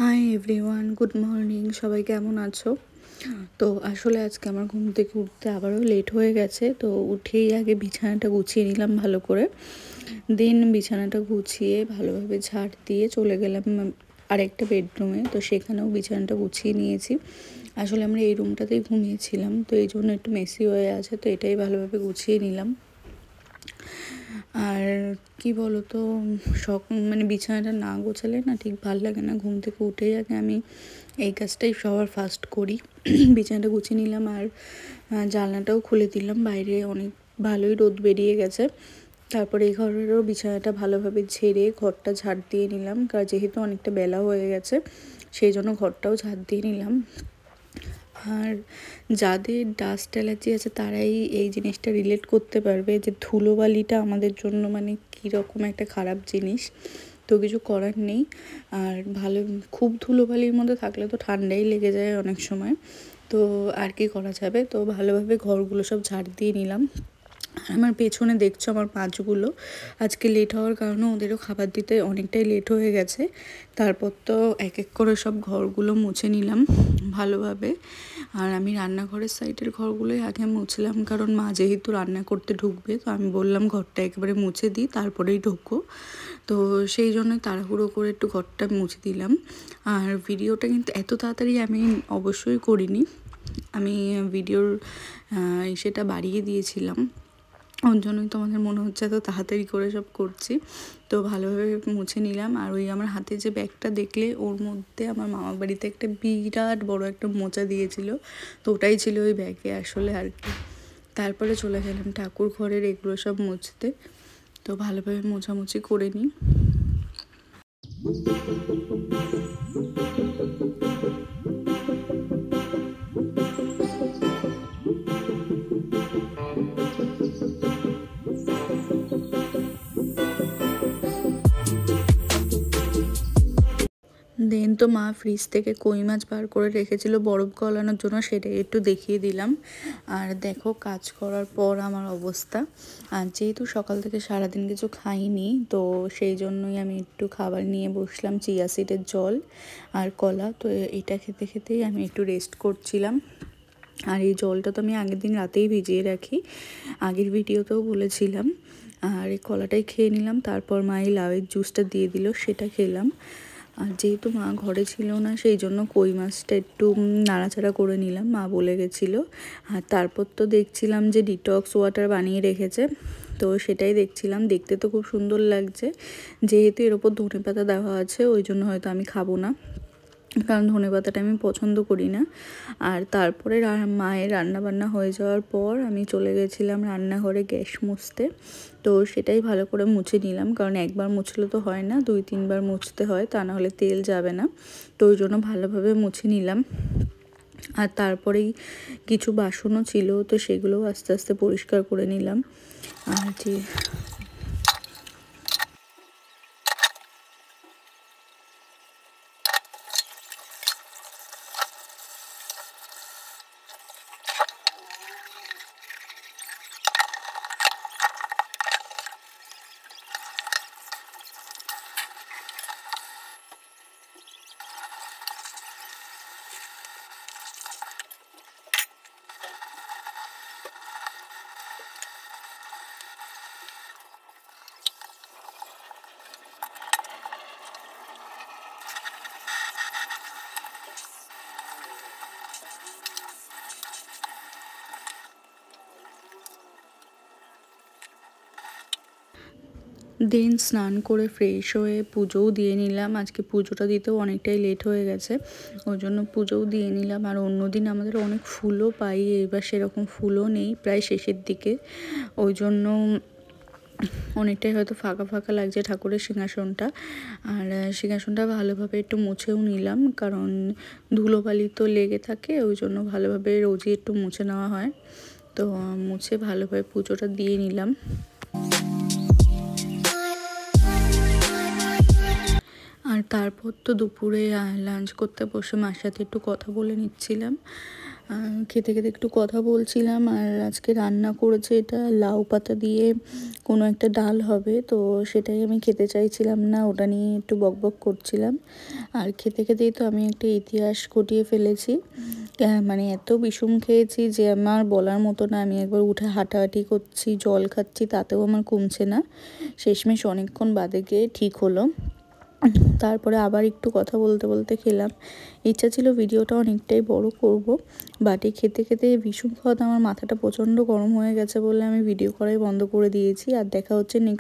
Hi everyone, good morning. সবাই কেমন আছো? তো আসলে আজকে আমার ঘুম থেকে উঠতে আবারও লেট হয়ে গেছে। তো উঠেই আগে বিছানাটা গুছিয়ে নিলাম ভালো করে। দেন বিছানাটা গুছিয়ে ভালোভাবে ঝাড় দিয়ে চলে গেলাম আরেকটা বেডরুমে। তো সেখানেও বিছানাটা গুছিয়ে নিয়েছি। আসলে আমরা এই রুমটাতেই ঘুমিয়েছিলাম, তো এই জন্য একটু মেসি হয়ে আছে, তো এটাই ভালোভাবে গুছিয়ে নিলাম। আর কি বলো তো, মানে বিছানাটা না গোছালে না ঠিক ভালো লাগে না। ঘুম থেকে উঠেই আগে আমি এই কাজটাই সবার ফার্স্ট করি। বিছানাটা গুছিয়ে নিলাম আর জানলাটাও খুলে দিলাম। বাইরে অনেক ভালোই রোদ বেরিয়ে গেছে। তারপরে এই ঘরেরও বিছানাটা ভালোভাবে ঝেড়ে ঘরটা ঝাড় দিয়ে নিলাম, কারণ যেহেতু অনেকটা বেলা হয়ে গেছে সেই জন্য ঘরটাও ঝাড় দিয়ে নিলাম। আর যাদের ডাস্ট অ্যালার্জি আছে তারাই এই জিনিসটা রিলেট করতে পারবে যে ধুলোবালিটা আমাদের জন্য মানে কীরকম একটা খারাপ জিনিস। তো কিছু করার নেই। আর খুব ধুলোবালির মধ্যে থাকলে তো ঠান্ডাই লেগে যায় অনেক সময়। তো আর কি করা যাবে, তো ভালোভাবে ঘরগুলো সব ঝাড় দিয়ে নিলাম। আমার পেছনে দেখছো আমার পাঁচগুলো আজকে লেট হওয়ার কারণে ওদেরও খাবার দিতে অনেকটাই লেট হয়ে গেছে। তারপর তো এক এক করে সব ঘরগুলো মুছে নিলাম ভালোভাবে। আর আমি রান্নাঘরের সাইডের ঘরগুলোই আগে মুছলাম, কারণ মা যেহেতু রান্না করতে ঢুকবে, তো আমি বললাম ঘরটা একেবারে মুছে দিই তারপরেই ঢুকবো। তো সেই জন্যই তাড়াহুড়ো করে একটু ঘরটা মুছে দিলাম। আর ভিডিওটা কিন্তু এত তাড়াতাড়ি আমি অবশ্যই করিনি, আমি ভিডিওর সেটা বাড়িয়ে দিয়েছিলাম। ওর জন্যই তোমাদের মনে হচ্ছে এত তাড়াতাড়ি করে সব করছি। তো ভালোভাবে মুছে নিলাম। আর ওই আমার হাতে যে ব্যাগটা দেখলে, ওর মধ্যে আমার মামার বাড়িতে একটা বিরাট বড় একটা মোচা দিয়েছিল, তো ওটাই ছিল ওই ব্যাগে আসলে আর কি। তারপরে চলে গেলাম ঠাকুর ঘরের এগুলো সব মুছতে। তো ভালোভাবে মোছামুছি করে নিই। দেন তো মা ফ্রিজ থেকে কই মাছ বার করে রেখেছিল বরফ গলানোর জন্য, সেটাই একটু দেখিয়ে দিলাম। আর দেখো কাজ করার পর আমার অবস্থা। আর যেহেতু সকাল থেকে সারাদিন কিছু খাইনি, তো সেই জন্যই আমি একটু খাবার নিয়ে বসলাম, চিয়া সিডের জল আর কলা। তো এটা খেতে খেতেই আমি একটু রেস্ট করছিলাম। আর এই জলটা তো আমি আগের দিন রাতেই ভিজিয়ে রাখি, আগের ভিডিওতেও বলেছিলাম। আর এই কলাটাই খেয়ে নিলাম। তারপর মা এই লাউয়ের জুসটা দিয়ে দিল, সেটা খেলাম। আর যেহেতু মা ঘরে ছিল না সেই জন্য কই মাছটা একটু নাড়াচাড়া করে নিলাম, মা বলে গেছিলো। আর তারপর তো দেখছিলাম যে ডিটক্স ওয়াটার বানিয়ে রেখেছে, তো সেটাই দেখছিলাম। দেখতে তো খুব সুন্দর লাগছে, যেহেতু এর ওপর ধনেপাতা দেওয়া আছে ওই জন্য হয়তো আমি খাবো না, কারণ ধনেপাতাটা আমি পছন্দ করি না। আর তারপরে মায়ের রান্নাবান্না হয়ে যাওয়ার পর আমি চলে গেছিলাম রান্নাঘরে গ্যাস মুছতে। তো সেটাই ভালো করে মুছে নিলাম, কারণ একবার মুছলে তো হয় না, 2-3 বার মুছতে হয়, তা নাহলে তেল যাবে না। তো ওই জন্য ভালোভাবে মুছে নিলাম। আর তারপরেই কিছু বাসনও ছিল, তো সেগুলোও আস্তে আস্তে পরিষ্কার করে নিলাম। আর যে দেন স্নান করে ফ্রেশ হয়ে পুজোও দিয়ে নিলাম। আজকে পুজোটা দিতেও অনেকটাই লেট হয়ে গেছে, ওই জন্য পুজোও দিয়ে নিলাম। আর অন্যদিন আমাদের অনেক ফুলও পাই, এবার সেরকম ফুলও নেই, প্রায় শেষের দিকে, ওই জন্য অনেকটাই হয়তো ফাঁকা ফাঁকা লাগছে ঠাকুরের সিংহাসনটা। আর সিংহাসনটা ভালোভাবে একটু মুছেও নিলাম, কারণ ধুলোবালি তো লেগে থাকে, ওই জন্য ভালোভাবে রোজই একটু মুছে নেওয়া হয়। তো মুছে ভালোভাবে পুজোটা দিয়ে নিলাম। আর তারপর তো দুপুরে লাঞ্চ করতে বসে মার সাথে একটু কথা বলে নিচ্ছিলাম। খেতে খেতে একটু কথা বলছিলাম। আর আজকে রান্না করেছে এটা লাউ পাতা দিয়ে কোনো একটা ডাল হবে, তো সেটাই আমি খেতে চাইছিলাম না, ওটা নিয়ে একটু বকবক করছিলাম। আর খেতে খেতেই তো আমি একটা ইতিহাস ঘটিয়ে ফেলেছি, মানে এত বিষম খেয়েছি যে আমার বলার মতো না। আমি একবার উঠে হাঁটাহাঁটি করছি, জল খাচ্ছি, তাতেও আমার কমছে না। শেষমেশ অনেকক্ষণ বাদে গিয়ে ঠিক হলো। তারপরে আবার একটু কথা বলতে বলতে খেলাম। ইচ্ছা ছিল ভিডিওটা অনেকটাই বড় করব, বাট এই খেতে খেতে ভীষণ খাওয়াতে আমার মাথাটা প্রচণ্ড গরম হয়ে গেছে বলে আমি ভিডিও করাই বন্ধ করে দিয়েছি। আর দেখা হচ্ছে নেক্সট